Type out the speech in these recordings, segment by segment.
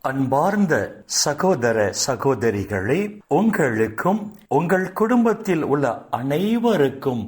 அன்பார்ந்த சகோதர சகோதரிகளே, உங்களுக்கும் உங்கள் குடும்பத்தில் உள்ள அனைவருக்கும்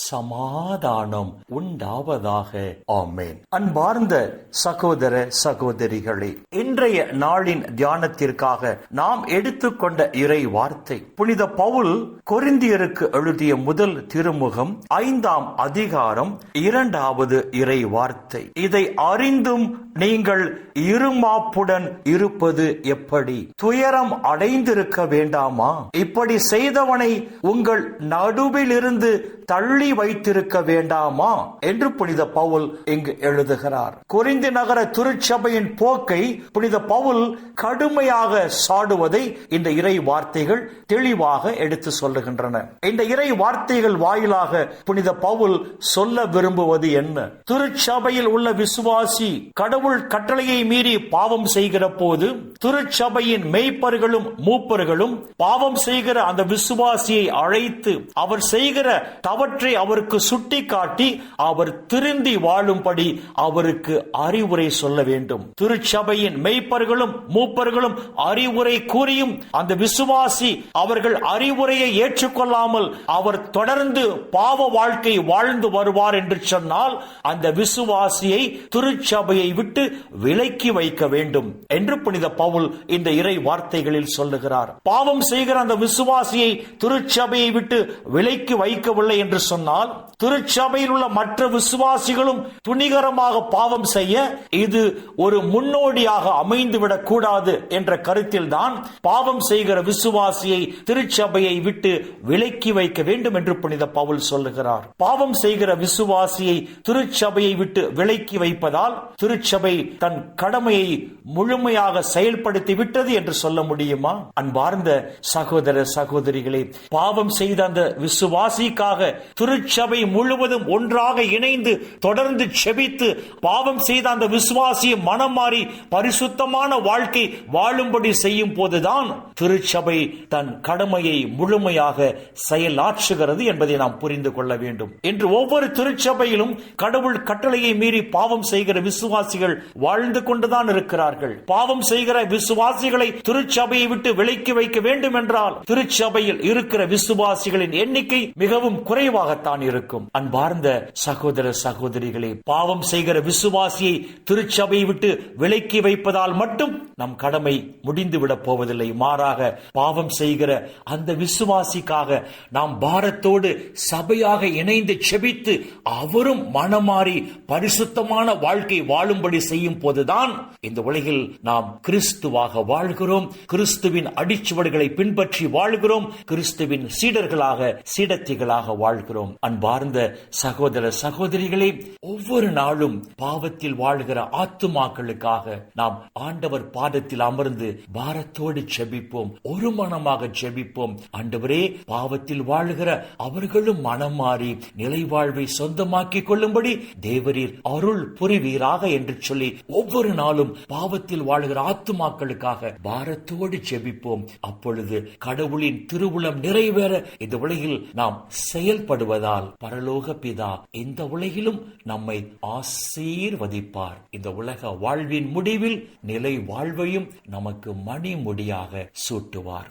சமாதானம் உண்டாவதாக. ஆமென். அன்பார்ந்த சகோதர சகோதரிகளே, இன்றைய நாளின் தியானத்திற்காக நாம் எடுத்துக்கொண்ட இறை வார்த்தை புனித பவுல் கொரிந்தியருக்கு எழுதிய முதல் திருமுகம் 5ஆம் அதிகாரம் 2வது இறை வார்த்தை. இதை அறிந்தும் நீங்கள் இருமாப்புடன் இருப்பது எப்படி? துயரம் அடைந்திருக்க வேண்டாமா? இப்படி செய்தவனை உங்கள் நடுவில் இருந்து தள்ளி வைத்திருக்க வேண்டாமா என்று புனித பவுல் இங்கு எழுதுகிறார். கொரிந்து நகர திருச்சபையின் போக்கை புனித பவுல் கடுமையாக சாடுவதை இந்த இறை வார்த்தைகள் தெளிவாக எடுத்து சொல்லுகின்றன. இந்த இறை வார்த்தைகள் வாயிலாக புனித பவுல் சொல்ல விரும்புவது என்ன? திருச்சபையில் உள்ள விசுவாசி கடவுள் கட்டளையை மீறி பாவம் செய்கிற போது திருச்சபையின் மெய்ப்பர்களும் மூப்பர்களும் பாவம் செய்கிற அந்த விசுவாசியை அழைத்து அவர் செய்கிற தவற்றை அவருக்கு சுட்டி காட்டி அவர் திருந்தி வாழும்படி அவருக்கு அறிவுரை சொல்ல வேண்டும். திருச்சபையின் மெய்ப்பர்களும் மூப்பர்களும் அறிவுரை கூறியும் அந்த விசுவாசி அவர்கள் அறிவுரையை ஏற்றுக்கொள்ளாமல் அவர் தொடர்ந்து பாவ வாழ்க்கை வாழ்ந்து வருவார் என்று சொன்னால் அந்த விசுவாசியை திருச்சபையை விட்டு விலக்கி வைக்க வேண்டும் என்று புனித பவுல் இந்த இறை வார்த்தைகளில் சொல்லுகிறார். பாவம் செய்கிற அந்த விசுவாசியை திருச்சபையை விட்டு விலக்கி வைக்கவில்லை என்று சொன்னால் திருச்சபையில் உள்ள மற்ற விசுவாசிகளும் துணிகரமாக பாவம் செய்ய இது ஒரு முன்னோடியாக அமைந்துவிடக் கூடாது என்ற கருத்தில் தான் பாவம் செய்கிற விசுவாசியை திருச்சபையை விட்டு விலக்கி வைக்க வேண்டும் என்று புனித பவுல் சொல்லுகிறார். பாவம் செய்கிற விசுவாசியை திருச்சபையை விட்டு விலக்கி வைப்பதால் திருச்சபை தன் கடமையை முழுமையாக செயல்படுத்தி விட்டது என்று சொல்ல முடியுமா? அன்பார்ந்த சகோதர சகோதரிகளே, பாவம் செய்த அந்த விசுவாசிக்காக திருச்சபை முழுவதும் ஒன்றாக இணைந்து தொடர்ந்து செபித்து பாவம் செய்த அந்த விசுவாசியை மனம் மாறி பரிசுத்தமான வாழ்க்கை வாழும்படி செய்யும் போதுதான் திருச்சபை தன் கடமையை முழுமையாக செயலாற்றுகிறது என்பதை நாம் புரிந்து கொள்ள வேண்டும். இன்று ஒவ்வொரு திருச்சபையிலும் கடவுள் கட்டளையை மீறி பாவம் செய்கிற விசுவாசிகள் வாழ்ந்து கொண்டுதான் இருக்கிறார்கள். பாவம் செய்கிற விசுவாசிகளை திருச்சபையை விட்டு விலக்கி வைக்க வேண்டும் என்றால் திருச்சபையில் இருக்கிற விசுவாசிகளின் எண்ணிக்கை மிகவும் குறைவாகத்தான் இருக்கும். அன்பார்ந்த சகோதர சகோதரிகளே, பாவம் செய்கிற விசுவாசியை திருச்சபையை விட்டு விலக்கி வைப்பதால் மட்டும் நம் கடமை முடிந்துவிடப் போவதில்லை. மாறாக பாவம் செய்கிற அந்த விசுவாசிக்காக நாம் பாரத்தோடு சபையாக இணைந்து செபித்து அவரும் மனமாறி பரிசுத்தமான வாழ்க்கை வாழும்படி செய்யும் போதுதான் இந்த உலகில் நாம் கிறிஸ்துவாக வாழ்கிறோம், கிறிஸ்துவின் அடிச்சுவடுகளை பின்பற்றி வாழ்கிறோம், கிறிஸ்துவின் சீடர்களாக சீடத்திகளாக வாழ்கிறோம். அன்பார்ந்த சகோதர சகோதரிகளே, ஒவ்வொரு நாளும் பாவத்தில் வாழ்கிற ஆத்துமாக்களுக்காக நாம் ஆண்டவர் பாதத்தில் அமர்ந்து பாரத்தோடு செபிப்போம், ஒரு மனமாக செபிப்போம். ஆண்டவரே, பாவத்தில் வாழ்கிற அவர்களும் மனம் மாறி நிலை வாழ்வை சொந்தமாக்கிக் கொள்ளும்படி தேவரீர் அருள் புரிவீராக என்று சொல்லி ஒவ்வொரு நாளும் பாவத்தில் வாழ்கிற ஆத்துமாக்களுக்காக பாரத்தோடு செபிப்போம். அப்பொழுது கடவுளின் திருவுளம் நிறைவேற இந்த உலகில் நாம் செயல்படுவதால் பரலோக பிதா இந்த உலகிலும் நம்மை ஆசீர்வதிப்பார். இந்த உலக வாழ்வின் முடிவில் நிலை வாழ்வையும் நமக்கு மணிமுடியாக சூட்டுவார்.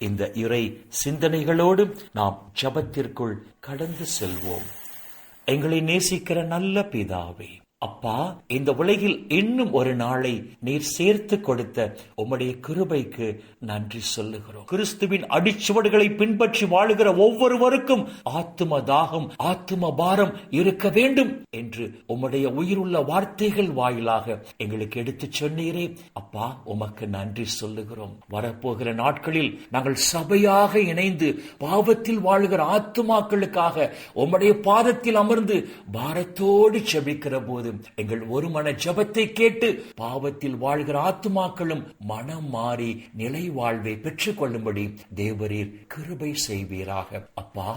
இந்த இறை சிந்தனைகளோடு நாம் ஜெபத்திற்குள் கடந்து செல்வோம். எங்களை நேசிக்கிற நல்ல பிதாவே, அப்பா, இந்த உலகில் இன்னும் ஒரு நாளை நீர் சேர்த்து கொடுத்த உம்முடைய கிருபைக்கு நன்றி சொல்லுகிறோம். கிறிஸ்துவின் அடிச்சுவடுகளை பின்பற்றி வாழுகிற ஒவ்வொருவருக்கும் ஆத்தும தாகம், ஆத்தும பாரம் இருக்க வேண்டும் என்று உம்முடைய உயிருள்ள வார்த்தைகள் வாயிலாக எங்களுக்கு எடுத்து சொன்னீரே. அப்பா, உமக்கு நன்றி சொல்லுகிறோம். வரப்போகிற நாட்களில் நாங்கள் சபையாக இணைந்து பாவத்தில் வாழுகிற ஆத்துமாக்களுக்காக உம்முடைய பாதத்தில் அமர்ந்து பாரத்தோடு செபிக்கிற போது எங்கள் ஒரு மன ஜெபத்தை கேட்டு பாவத்தில் வாழ்கிற ஆத்துமாக்களும் மனம் மாறி நிலை வாழ்வை பெற்றுக் கொள்ளும்படி தேவரீர் கிருபை செய்வீராக. அப்பா,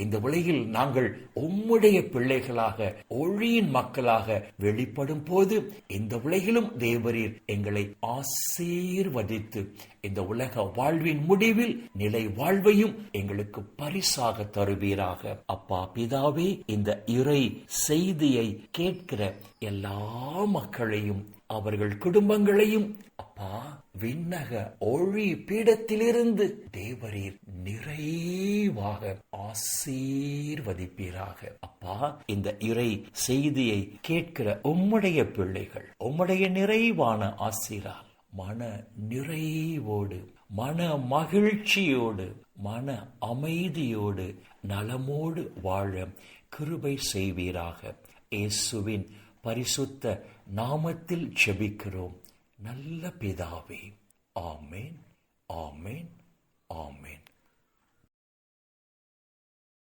இந்த உலகில் நாங்கள் உம்முடைய பிள்ளைகளாக ஒளியின் மக்களாக வெளிப்படும் போது இந்த உலகிலும் தேவரீர் எங்களை ஆசீர்வதித்து இந்த உலக வாழ்வின் முடிவில் நிலை வாழ்வையும் எங்களுக்கு பரிசாக தருவீராக. அப்பா பிதாவே, இந்த இறை செய்தியை கேட்கிற எல்லா மக்களையும் அவர்கள் குடும்பங்களையும் அப்பா விண்ணக ஒளி பீடத்திலிருந்து தேவரீர் நிறைவாக ஆசீர்வதிப்பீராக. அப்பா, இந்த இறை செய்தியை கேட்கிற உம்முடைய பிள்ளைகள் உம்முடைய நிறைவான ஆசீரால் மன நிறைவோடு, மன மகிழ்ச்சியோடு, மன அமைதியோடு, நலமோடு வாழ கிருபை செய்வீராக. இயேசுவின் பரிசுத்த நாமத்தில் ஜெபிக்கிறோம் நல்ல பிதாவே. ஆமேன், ஆமேன், ஆமேன்.